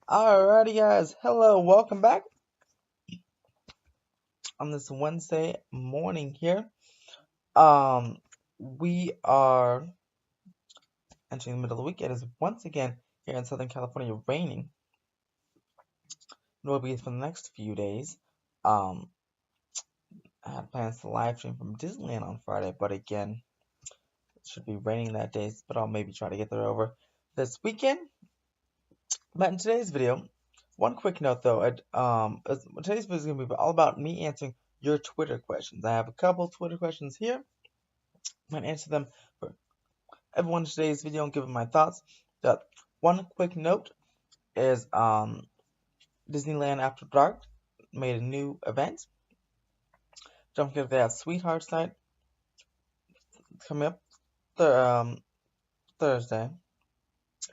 Alrighty, guys. Hello, welcome back on this Wednesday morning here. We are entering the middle of the week. It is once again here in Southern California raining. It will be for the next few days. Um, I had plans to live stream from Disneyland on Friday, but again, it should be raining that day. But I'll maybe try to get there over this weekend. But in today's video, one quick note though, today's video is going to be all about me answering your Twitter questions. I have a couple Twitter questions here. I'm going to answer them for everyone in today's video and give them my thoughts. But one quick note is Disneyland After Dark made a new event. Don't forget they have Sweethearts Night coming up Thursday.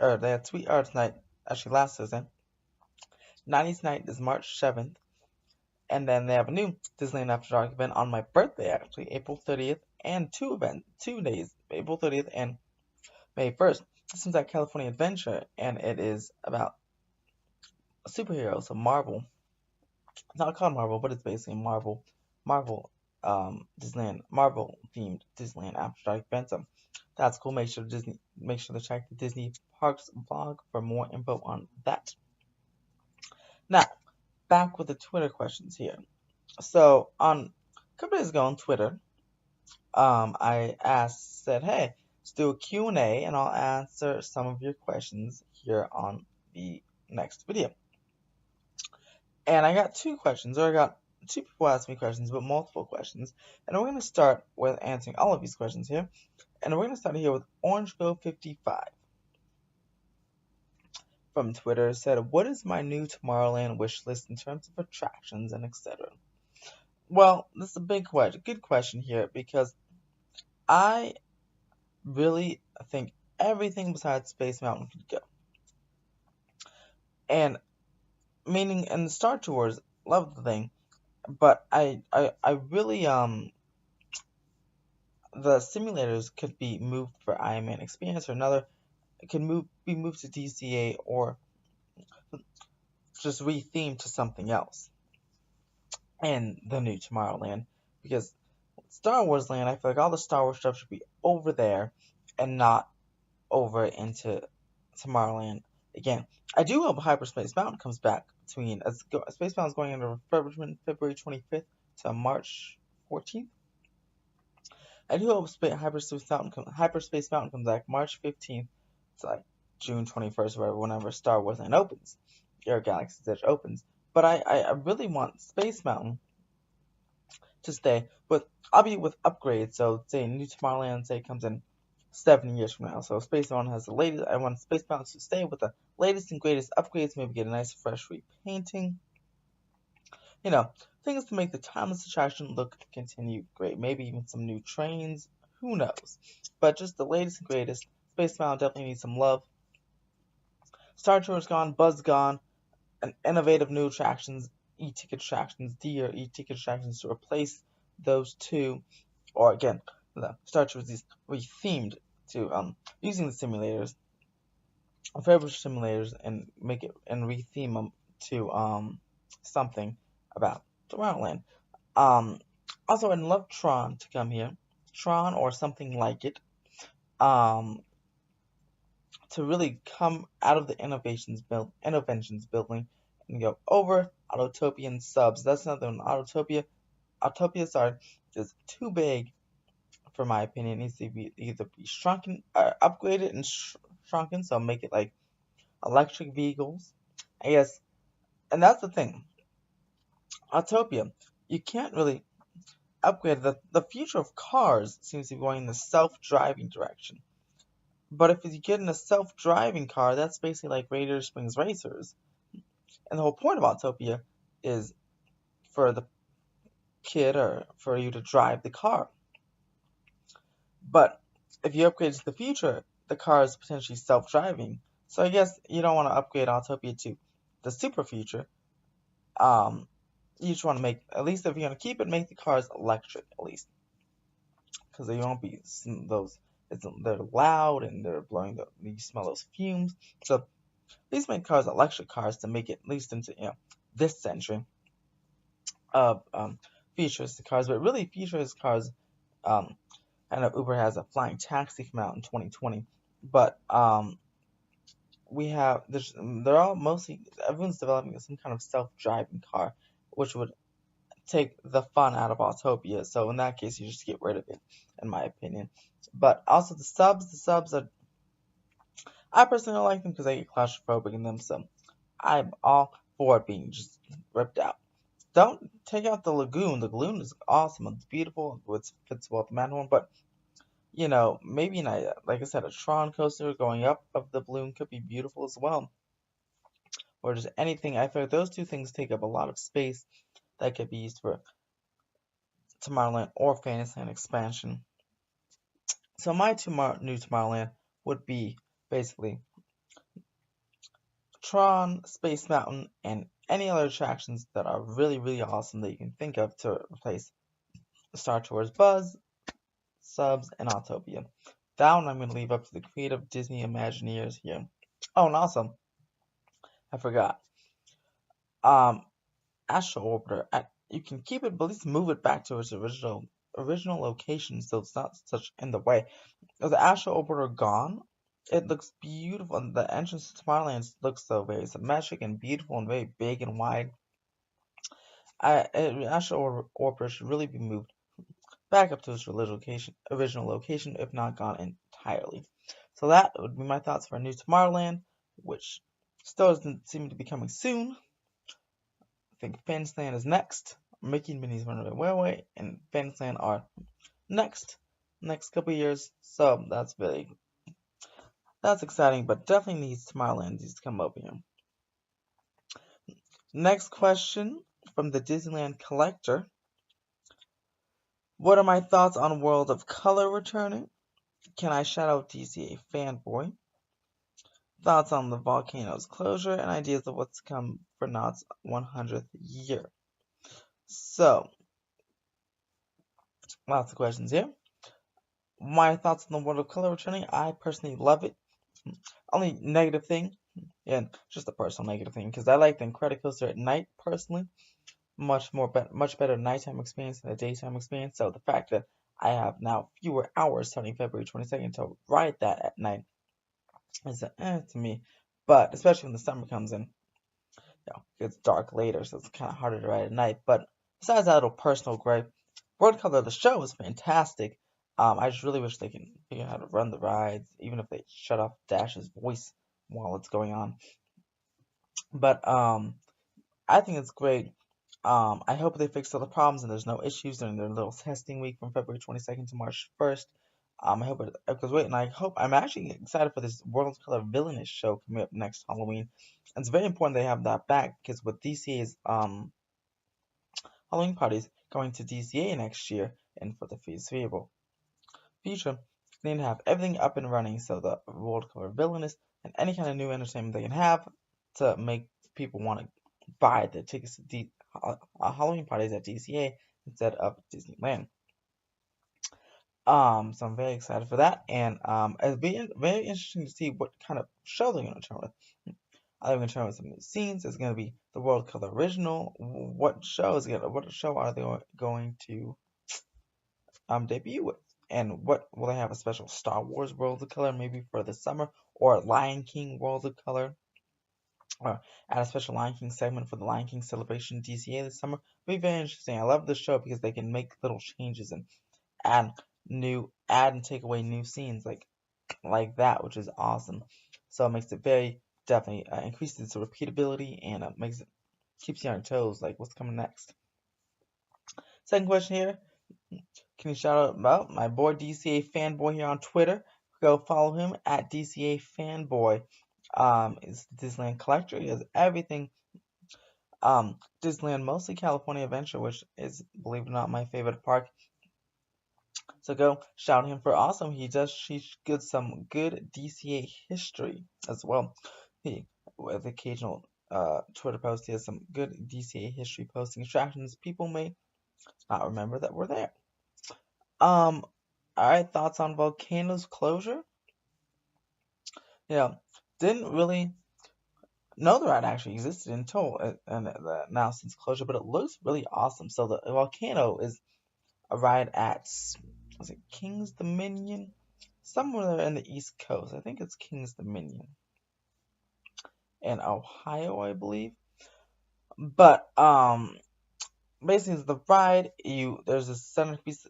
Or they had Sweethearts Night actually last Thursday. 90s Night is March 7th. And then they have a new Disneyland After Dark event on my birthday, actually, April 30th, and two days, April 30th and May 1st. This one's at California Adventure, and it is about a superhero, so Marvel. It's not called Marvel, but it's basically Marvel Disneyland, Marvel themed Disneyland After Dark event. So that's cool. Make sure to check the Disney Parks blog for more info on that. Now, back with the Twitter questions here. So on a couple days ago on Twitter, I said, hey, let's do a Q&A and I'll answer some of your questions here on the next video. And I got two questions, or I got two people asking me questions, but multiple questions. And we're going to start with answering all of these questions here. And we're going to start here with OrangeGo55 from Twitter. Said, what is my new Tomorrowland wish list in terms of attractions and etc.? Well, this is a good question here, because I really think everything besides Space Mountain could go. And meaning, and the Star Tours, love the thing, but I really the simulators could be moved for Iron Man Experience, or another it could be moved to DCA, or just rethemed to something else. And the new Tomorrowland, because Star Wars Land, I feel like all the Star Wars stuff should be over there and not over into Tomorrowland again. I do hope Hyperspace Mountain comes back between Space Mountain is going into refurbishment February 25th to March 14th. I do hope Hyperspace Mountain comes back March 15th to like June 21st, or whenever Star Wars Land opens, or Galaxy's Edge opens. But I really want Space Mountain to stay with, albeit with upgrades. So say New Tomorrowland, say, comes in 7 years from now. So Space Mountain has the latest. I want Space Mountain to stay with the latest and greatest upgrades. Maybe get a nice fresh repainting. You know, things to make the timeless attraction look and continue great. Maybe even some new trains. Who knows? But just the latest and greatest. Space Mountain definitely needs some love. Star Tours gone, Buzz gone, and innovative new attractions, e-ticket attractions, dear e-ticket attractions to replace those two. Or again, the Star Tours is rethemed to using the simulators, favorite simulators, and make it and retheme them to something about Tomorrowland. Also, I'd love Tron to come here, Tron or something like it, to really come out of the Innovations building and go over Autotopian subs. That's another one. Autopia, sorry, is too big for my opinion. It needs to be either be shrunken, upgraded and shrunken, so make it like electric vehicles, I guess. And that's the thing. Autopia, you can't really upgrade. The future of cars seems to be going in the self-driving direction. But if you get in a self-driving car, that's basically like Radiator Springs Racers. And the whole point of Autopia is for the kid, or for you to drive the car. But if you upgrade to the future, the car is potentially self-driving. So I guess you don't want to upgrade Autopia to the super future. You just want to make, at least if you're going to keep it, make the cars electric at least. Because they won't be they're loud and they're blowing you smell those fumes. So least make cars electric cars to make it at least into this century of futuristic cars, but really futuristic cars. Um, I know Uber has a flying taxi come out in 2020, but we have they're all mostly everyone's developing some kind of self-driving car, which would take the fun out of Autopia. So in that case, you just get rid of it, in my opinion. But also the subs are I personally don't like them because I get claustrophobic in them. So I'm all for it being just ripped out. Don't take out the lagoon. The lagoon is awesome. It's beautiful. It fits well with the Matterhorn. But maybe like I said, a Tron coaster going up of the balloon could be beautiful as well. Or just anything. I feel like those two things take up a lot of space that could be used for Tomorrowland or Fantasyland expansion. So my new Tomorrowland would be basically Tron, Space Mountain, and any other attractions that are really, really awesome that you can think of to replace Star Tours Buzz, Subs, and Autopia. That one I'm going to leave up to the creative Disney Imagineers here. Oh, and also, I forgot. Astro Orbiter. You can keep it, but at least move it back to its original location, so it's not such in the way. With the Astro Orbiter gone, it looks beautiful, and the entrance to Tomorrowland looks so very symmetric and beautiful and very big and wide. Astro Orbiter should really be moved back up to its original location, if not gone entirely. So that would be my thoughts for a new Tomorrowland, which still doesn't seem to be coming soon. I think Fantasyland is next. Mickey and Minnie's Runaway Railway and Fantasyland are next couple years. So that's exciting, but definitely needs Tomorrowland needs to come up here. Next question from the Disneyland Collector. What are my thoughts on World of Color returning? Can I shout out DCA Fanboy? Thoughts on the volcano's closure and ideas of what's to come for Knott's 100th year. So, lots of questions here. My thoughts on the World of Color returning. I personally love it. Only negative thing, and just a personal negative thing, because I like the Incredicoaster at night personally. Much better nighttime experience than a daytime experience. So the fact that I have now fewer hours starting February 22nd to ride that at night is to me. But especially when the summer comes in, it's dark later, so it's kind of harder to ride at night. But besides that little personal gripe, World Color the show is fantastic. I just really wish they can figure out how to run the rides, even if they shut off Dash's voice while it's going on. But I think it's great. I hope they fix all the problems and there's no issues during their little testing week from February 22nd to March 1st. I hope it goes great, and I'm actually excited for this World Color Villainous show coming up next Halloween. And it's very important they have that back because with DCA's Halloween parties going to DCA next year and for the foreseeable future, they need to have everything up and running so the World Color Villainous and any kind of new entertainment they can have to make people want to buy the tickets to Halloween parties at DCA instead of Disneyland. So I'm very excited for that, and it'll be very interesting to see what kind of show they're going to return with. Are they going to return with some new scenes? Is it going to be the World Color original? What show are they going to debut with? And what will they have a special Star Wars World of Color maybe for the summer, or Lion King World of Color? Or add a special Lion King segment for the Lion King celebration DCA this summer. It'll be very interesting. I love this show because they can make little changes and add and take away new scenes like that, which is awesome. So it makes it very definitely increases its repeatability and keeps you on your toes. Like what's coming next? Second question here. Can you shout out about my boy DCA Fanboy here on Twitter? Go follow him at DCA Fanboy. Is Disneyland Collector. He has everything. Disneyland, mostly California Adventure, which is, believe it or not, my favorite park. So go shout him for awesome. He gives some good DCA history as well. He, with occasional Twitter posts, he has some good DCA history posting attractions people may not remember that were there. Alright, thoughts on Volcano's closure? Yeah, didn't really know the ride actually existed until and announced its closure, but it looks really awesome. So the volcano is a ride at, was it King's Dominion? Somewhere in the East Coast. I think it's King's Dominion in Ohio, I believe. But basically it's the ride. There's a centerpiece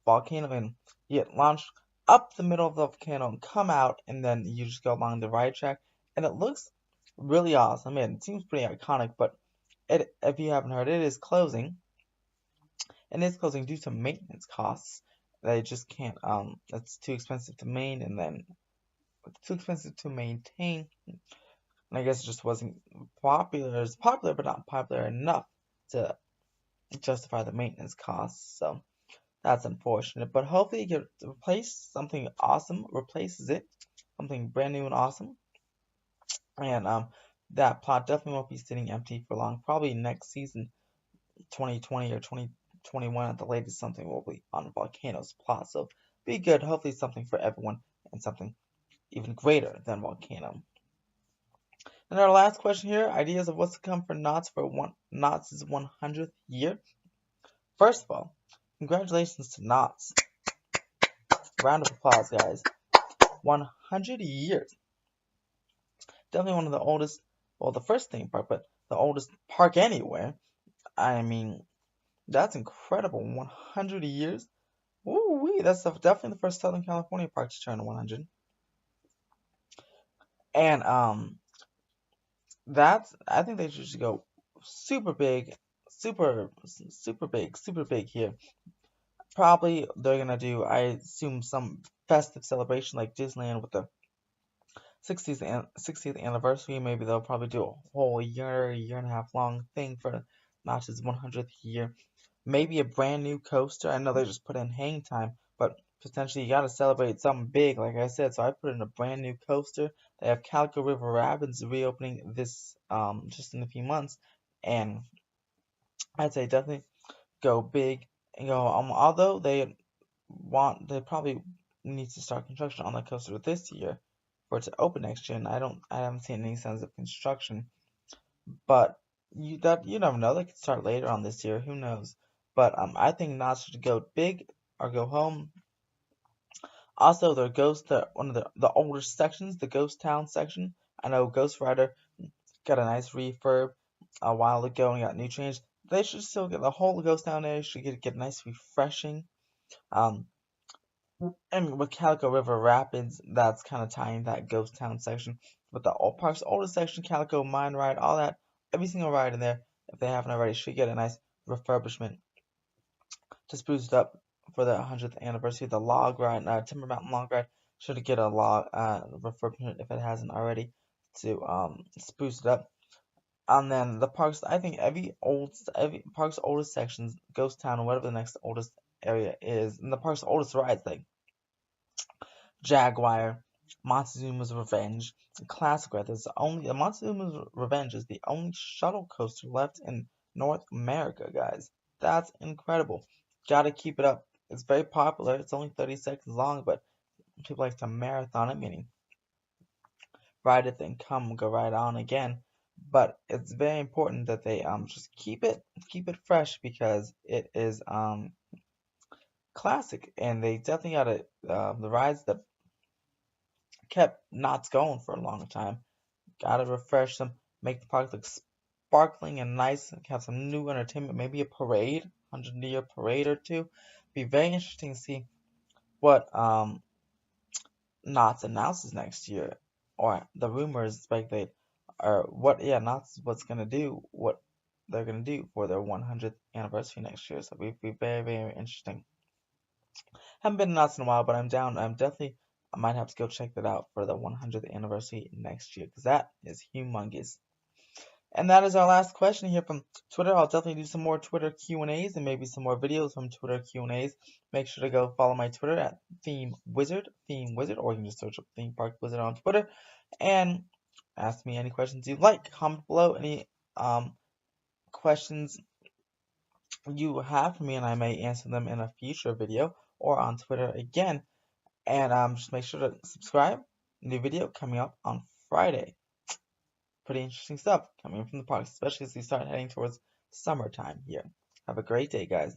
volcano, and you get launched up the middle of the volcano and come out, and then you just go along the ride track, and it looks really awesome. Man, it seems pretty iconic, but if you haven't heard, it is closing, and it's closing due to maintenance costs. They just can't. It's too expensive to main, and then it's too expensive to maintain. And I guess it just wasn't popular. It's popular, but not popular enough to justify the maintenance costs. So that's unfortunate. But hopefully you can replace something awesome, replaces it, something brand new and awesome. And that plot definitely won't be sitting empty for long. Probably next season, 2020 or 2021 at the latest, something will be on Volcano's plot. So be good. Hopefully something for everyone and something even greater than Volcano. And our last question here, ideas of what's to come for Knott's Knott's 100th year. First of all, congratulations to Knott's. Round of applause, guys. 100 years. Definitely one of the oldest, well, the first theme park, but the oldest park anywhere. I mean, that's incredible. 100 years. Ooh, that's definitely the first Southern California park to turn 100. And I think they should go super big, super big here. Probably they're gonna do, I assume, some festive celebration like Disneyland with the 60th anniversary. Maybe they'll probably do a whole year and a half long thing for Notch's 100th year. Maybe a brand new coaster. I know they just put in hang time, but potentially you gotta celebrate something big, like I said. So I put in a brand new coaster. They have Calico River Rapids reopening this just in a few months, and I'd say definitely go big and go. Although they probably need to start construction on the coaster this year for it to open next year. And I haven't seen any signs of construction, but you never know. They could start later on this year. Who knows? But I think Knott's should go big or go home. Also, one of the older sections, the Ghost Town section. I know Ghost Rider got a nice refurb a while ago and got new change. They should still get the whole Ghost Town area should get nice refreshing. Um, and with Calico River Rapids, that's kind of tying that Ghost Town section with the old park's oldest section, Calico Mine Ride, all that. Every single ride in there, if they haven't already, should get a nice refurbishment to spruce it up for the 100th anniversary. The log ride, Timber Mountain log ride, should get a log refurbishment if it hasn't already to spruce it up. And then the parks, I think every park's oldest sections, Ghost Town or whatever the next oldest area is, and the park's oldest rides like Jaguar, Montezuma's Revenge, and Classic Ride. Montezuma's Revenge is the only shuttle coaster left in North America, guys. That's incredible. Gotta keep it up. It's very popular. It's only 30 seconds long, but people like to marathon it, meaning ride it, then come, go right on again. But it's very important that they just keep it fresh because it is classic, and they definitely got it. The rides that kept Knott's going for a long time. Gotta refresh them, make the park look sparkling and nice, and have some new entertainment, maybe a parade, 100-year parade or two. Be very interesting to see what Knott's announces next year, or the rumors speculate, or Knott's what they're gonna do for their 100th anniversary next year. So it'll be very, very interesting. Haven't been to Knott's in a while, but I'm down. I might have to go check that out for the 100th anniversary next year because that is humongous. And that is our last question here from Twitter. I'll definitely do some more Twitter Q&As and maybe some more videos from Twitter Q&As. Make sure to go follow my Twitter at Theme Wizard, or you can just search up Theme Park Wizard on Twitter and ask me any questions you like. Comment below any questions you have for me, and I may answer them in a future video or on Twitter again. And just make sure to subscribe. New video coming up on Friday. pretty interesting stuff coming from the products, especially as we start heading towards summertime here. Have a great day, guys.